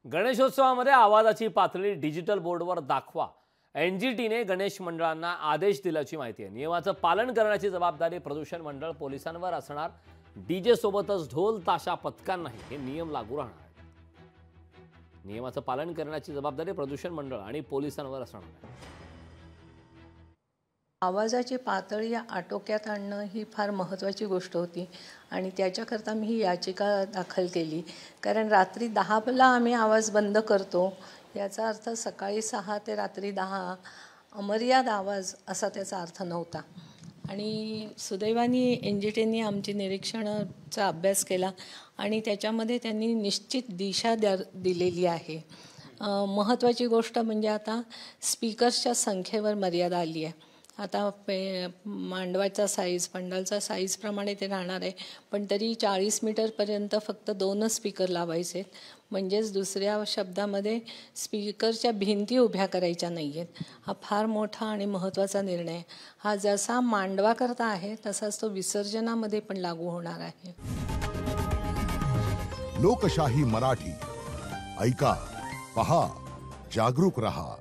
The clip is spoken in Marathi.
गणेशोत्सवामध्ये आवाजाची पातळी डिजिटल बोर्डवर दाखवा, एनजीटीने गणेश मंडळांना आदेश दिल्याची माहिती आहे। नियमाचं पालन करण्याची जबाबदारी प्रदूषण मंडळ पोलिसांवर असणार। डीजे सोबतच ढोल ताशा पथकांनाही हे नियम लागू राहणार आहेत। नियमाचं पालन करण्याची जबाबदारी प्रदूषण मंडळ आणि पोलिसांवर असणार आहे। आवाजाची पातळी आटोक्यात आणणं ही फार महत्त्वाची गोष्ट होती आणि त्याच्याकरता मी ही याचिका दाखल केली। कारण रात्री 10ला आम्ही आवाज बंद करतो, याचा अर्थ सकाळी 6 ते रात्री 10 अमर्याद आवाज असा त्याचा अर्थ नव्हता। आणि सुदैवाने एनजीटीने आमची निरीक्षणाचा अभ्यास केला आणि त्याच्यामध्ये त्यांनी निश्चित दिशा दिलेली आहे। महत्त्वाची गोष्ट म्हणजे आता स्पीकर्सच्या संख्येवर मर्यादा आली आहे। आता मांडवाचा साईज, पंडालचा साईजप्रमाणे ते राहणार आहे, पण तरी 40 मीटरपर्यंत फक्त 2च स्पीकर लावायचे। म्हणजेच दुसऱ्या शब्दामध्ये स्पीकरच्या भिंती उभ्या करायच्या नाही आहेत। हा फार मोठा आणि महत्त्वाचा निर्णय आहे। हा जसा मांडवाकरता आहे तसाच तो विसर्जनामध्ये पण लागू होणार आहे। लोकशाही मराठी ऐका, पहा, जागरूक रहा।